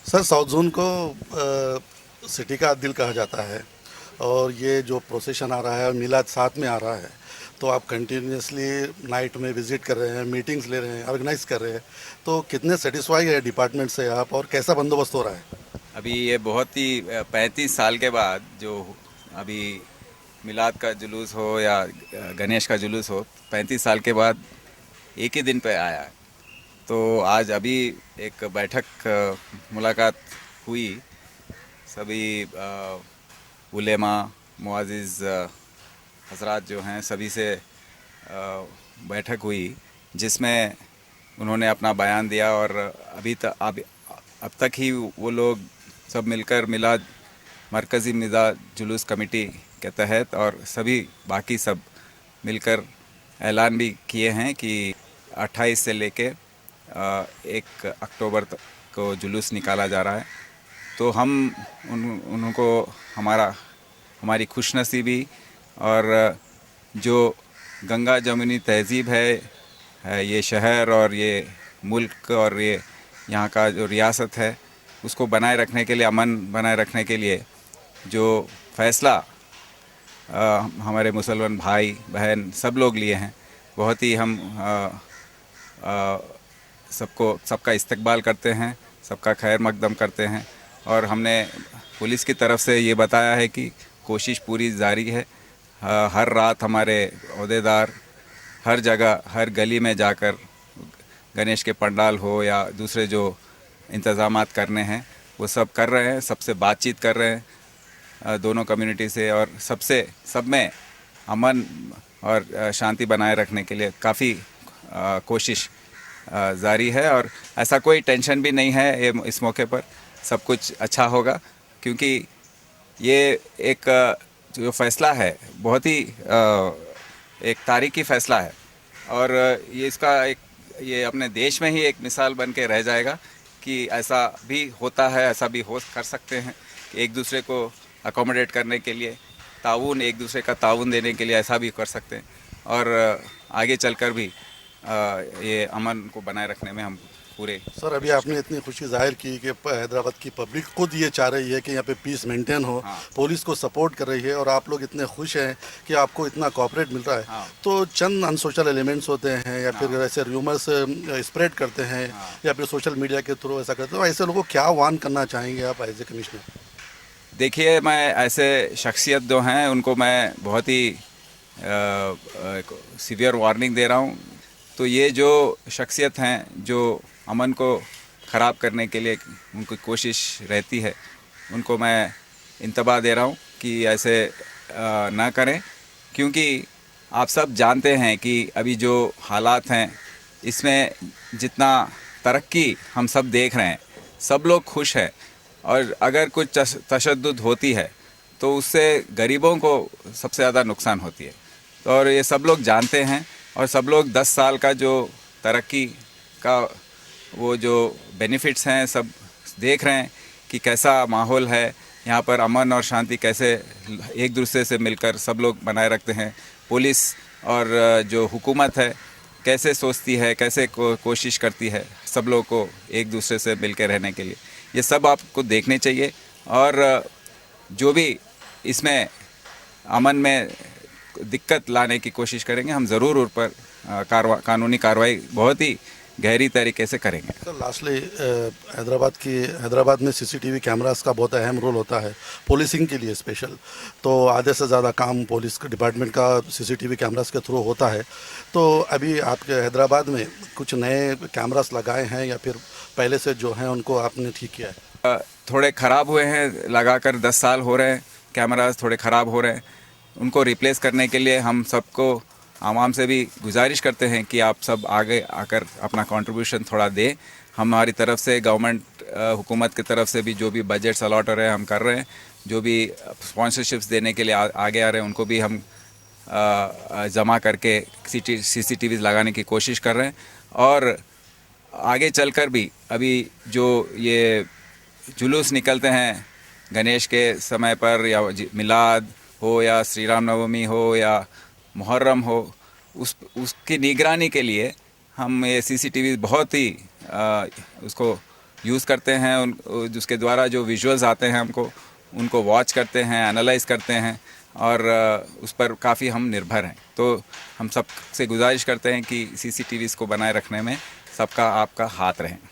Sir, south zone को city का दिल कहा जाता है। और ये जो प्रोसेशन आ रहा है और मिलाद साथ में आ रहा है, तो आप कंटिन्यूसली नाइट में विजिट कर रहे हैं, मीटिंग्स ले रहे हैं, ऑर्गेनाइज कर रहे हैं। तो कितने सेटिस्फाई है डिपार्टमेंट से आप, और कैसा बंदोबस्त हो रहा है? अभी ये बहुत ही 35 साल के बाद जो अभी मिलाद का जुलूस हो या गणेश का जुलूस हो, 35 साल के बाद एक ही दिन पे आया है। तो आज अभी एक बैठक मुलाकात हुई। सभी उलेमा मुआज़िज़ हजरात जो हैं सभी से बैठक हुई, जिसमें उन्होंने अपना बयान दिया। और अब तक ही वो लोग सब मिलकर मिलाद मरकज़ी मिलाद जुलूस कमेटी के तहत और सभी बाकी सब मिलकर ऐलान भी किए हैं कि 28 से लेके 1 अक्टूबर तक को जुलूस निकाला जा रहा है। तो हम उनको हमारी खुशनसीबी और जो गंगा जमुनी तहज़ीब है ये शहर और ये मुल्क और ये यहाँ का जो रियासत है, उसको बनाए रखने के लिए, अमन बनाए रखने के लिए जो फ़ैसला हमारे मुसलमान भाई बहन सब लोग लिए हैं, बहुत ही हम सबका इस्तकबाल करते हैं, सबका खैर मकदम करते हैं। और हमने पुलिस की तरफ से ये बताया है कि कोशिश पूरी जारी है। हर रात हमारे अहदेदार हर जगह हर गली में जाकर गणेश के पंडाल हो या दूसरे जो इंतज़ामात करने हैं वो सब कर रहे हैं, सबसे बातचीत कर रहे हैं, दोनों कम्युनिटी से। और सब में अमन और शांति बनाए रखने के लिए काफ़ी कोशिश जारी है। और ऐसा कोई टेंशन भी नहीं है इस मौके पर। सब कुछ अच्छा होगा, क्योंकि ये एक जो फ़ैसला है बहुत ही एक तारीखी फ़ैसला है। और ये अपने देश में ही एक मिसाल बन के रह जाएगा कि ऐसा भी होता है, ऐसा भी हो कर सकते हैं कि एक दूसरे को अकोमोडेट करने के लिए, एक दूसरे का ताउन देने के लिए ऐसा भी कर सकते हैं। और आगे चलकर भी ये अमन को बनाए रखने में हम पूरे सर, अभी कोशिश आपने करें। इतनी खुशी जाहिर की कि हैदराबाद की पब्लिक खुद ये चाह रही है कि यहाँ पे पीस मेंटेन हो, हाँ, पुलिस को सपोर्ट कर रही है, और आप लोग इतने खुश हैं कि आपको इतना कॉपरेट मिल रहा है। हाँ, तो चंद अनसोशल एलिमेंट्स होते हैं, या फिर हाँ, ऐसे र्यूमर्स स्प्रेड करते हैं, हाँ। या फिर सोशल मीडिया के थ्रू ऐसा करते हैं, तो ऐसे लोगों को क्या वार्न करना चाहेंगे आप एज ए कमिश्नर? देखिए, मैं ऐसे शख्सियत जो हैं उनको मैं बहुत ही सीवियर वार्निंग दे रहा हूँ। तो ये जो शख्सियत हैं जो अमन को ख़राब करने के लिए उनकी कोशिश रहती है, उनको मैं इंतबाह दे रहा हूँ कि ऐसे ना करें। क्योंकि आप सब जानते हैं कि अभी जो हालात हैं इसमें जितना तरक्की हम सब देख रहे हैं, सब लोग खुश हैं। और अगर कुछ तशद्दुद होती है तो उससे गरीबों को सबसे ज़्यादा नुकसान होती है। तो और ये सब लोग जानते हैं, और सब लोग 10 साल का जो तरक्की का वो जो बेनिफिट्स हैं सब देख रहे हैं कि कैसा माहौल है यहाँ पर, अमन और शांति कैसे एक दूसरे से मिलकर सब लोग बनाए रखते हैं। पुलिस और जो हुकूमत है कैसे सोचती है, कैसे कोशिश करती है सब लोगों को एक दूसरे से मिल के रहने के लिए। ये सब आपको देखने चाहिए। और जो भी इसमें अमन में दिक्कत लाने की कोशिश करेंगे, हम ज़रूर उन पर कानूनी कार्रवाई बहुत ही गहरी तरीके से करेंगे। सर, लास्टली हैदराबाद में सीसीटीवी कैमरास का बहुत अहम रोल होता है पुलिसिंग के लिए स्पेशल। तो आधे से ज़्यादा काम पुलिस के डिपार्टमेंट का सीसीटीवी कैमरास के थ्रू होता है। तो अभी आपके हैदराबाद में कुछ नए कैमरास लगाए हैं, या फिर पहले से जो हैं उनको आपने ठीक किया है? थोड़े ख़राब हुए हैं, लगाकर 10 साल हो रहे हैं, कैमरास थोड़े ख़राब हो रहे हैं। उनको रिप्लेस करने के लिए हम सबको, आवाम से भी गुजारिश करते हैं कि आप सब आगे आकर अपना कंट्रीब्यूशन थोड़ा दें। हमारी तरफ से गवर्नमेंट हुकूमत की तरफ से भी जो भी बजट्स अलॉट हो रहे हैं हम कर रहे हैं। जो भी स्पॉन्सरशिप्स देने के लिए आगे आ रहे हैं उनको भी हम जमा करके CCTVs लगाने की कोशिश कर रहे हैं। और आगे चलकर भी अभी जो ये जुलूस निकलते हैं गणेश के समय पर, या मिलाद हो या श्री राम नवमी हो या मुहर्रम हो, उसकी निगरानी के लिए हम ये CCTV बहुत ही उसको यूज़ करते हैं, जिसके द्वारा जो विजुअल्स आते हैं हमको उनको वॉच करते हैं, एनालाइज करते हैं और उस पर काफ़ी हम निर्भर हैं। तो हम सब से गुजारिश करते हैं कि CCTVs को बनाए रखने में सबका आपका हाथ रहे।